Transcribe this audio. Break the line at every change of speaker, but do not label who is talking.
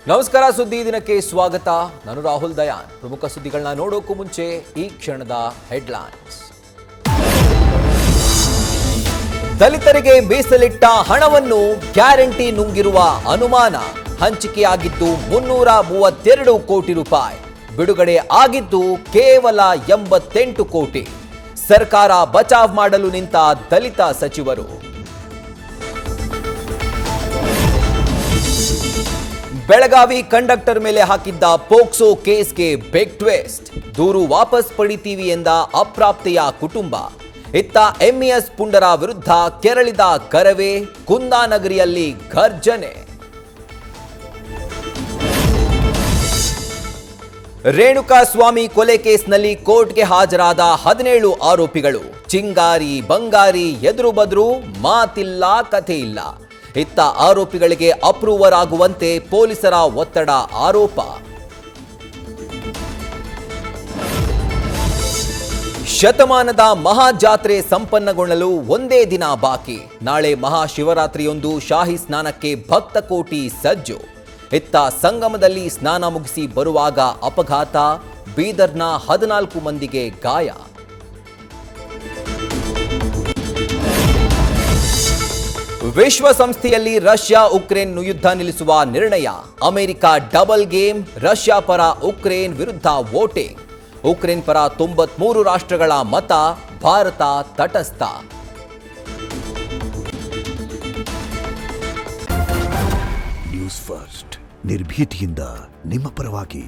ನಮಸ್ಕಾರ, ಸುದ್ದಿ ದಿನಕ್ಕೆ ಸ್ವಾಗತ. ನಾನು ರಾಹುಲ್ ದಯಾನ್. ಪ್ರಮುಖ ಸುದ್ದಿಗಳನ್ನ ನೋಡೋಕ್ಕೂ ಮುಂಚೆ ಈ ಕ್ಷಣದ ಹೆಡ್ಲೈನ್ಸ್. ದಲಿತರಿಗೆ ಮೀಸಲಿಟ್ಟ ಹಣವನ್ನು ಗ್ಯಾರಂಟಿ ನುಂಗಿರುವ ಅನುಮಾನ. ಹಂಚಿಕೆಯಾಗಿದ್ದು 332 ಕೋಟಿ ರೂಪಾಯಿ. ಬಿಡುಗಡೆ ಆಗಿದ್ದು ಕೇವಲ 88 ಕೋಟಿ. ಸರ್ಕಾರ ಬಚಾವ್ ಮಾಡಲು ನಿಂತ ದಲಿತ ಸಚಿವರು. ಬೆಳಗಾವಿ ಕಂಡಕ್ಟರ್ ಮೇಲೆ ಹಾಕಿದ್ದ ಪೋಕ್ಸೋ ಕೇಸ್ಗೆ ಬಿಗ್ ಟ್ವಿಸ್ಟ್. ದೂರು ವಾಪಸ್ ಪಡಿತೀವಿ ಎಂದ ಅಪ್ರಾಪ್ತೆಯ ಕುಟುಂಬ. ಇತ್ತ ಎಂಇಎಸ್ ಪುಂಡರ ವಿರುದ್ಧ ಕೆರಳಿದ ಕರವೇ. ಕುಂದಾನಗರಿಯಲ್ಲಿ ಘರ್ಜನೆ. ರೇಣುಕಾಸ್ವಾಮಿ ಕೊಲೆ ಕೇಸ್ನಲ್ಲಿ ಕೋರ್ಟ್ಗೆ ಹಾಜರಾದ 17 ಆರೋಪಿಗಳು. ಚಿಂಗಾರಿ ಬಂಗಾರಿ ಎದುರು ಬದ್ರು, ಮಾತಿಲ್ಲ ಕಥೆ ಇಲ್ಲ. ಇತ್ತ ಆರೋಪಿಗಳಿಗೆ ಅಪ್ರೂವರ್ ಆಗುವಂತೆ ಪೊಲೀಸರ ಒತ್ತಡ ಆರೋಪ. ಶತಮಾನದ ಮಹಾಜಾತ್ರೆ ಸಂಪನ್ನಗೊಳ್ಳಲು ಒಂದೇ ದಿನ ಬಾಕಿ. ನಾಳೆ ಮಹಾಶಿವರಾತ್ರಿಯೊಂದು ಶಾಹಿ ಸ್ನಾನಕ್ಕೆ ಭಕ್ತ ಕೋಟಿ ಸಜ್ಜು. ಇತ್ತ ಸಂಗಮದಲ್ಲಿ ಸ್ನಾನ ಮುಗಿಸಿ ಬರುವಾಗ ಅಪಘಾತ. ಬೀದರ್ನ 14 ಮಂದಿಗೆ ಗಾಯ. ವಿಶ್ವಸಂಸ್ಥೆಯಲ್ಲಿ ರಷ್ಯಾ ಉಕ್ರೇನ್ ಯುದ್ಧ ನಿಲ್ಲಿಸುವ ನಿರ್ಣಯ. America double game. ರಷ್ಯಾ ಪರ ಉಕ್ರೇನ್ ವಿರುದ್ಧ ವೋಟಿಂಗ್. ಉಕ್ರೇನ್ ಪರ 93 ರಾಷ್ಟ್ರಗಳ ಮತ. ಭಾರತ ತಟಸ್ಥ.
ನ್ಯೂಸ್ ಫಸ್ಟ್, ನಿರ್ಭೀತಿಯಿಂದ ನಿಮ್ಮ ಪರವಾಗಿ.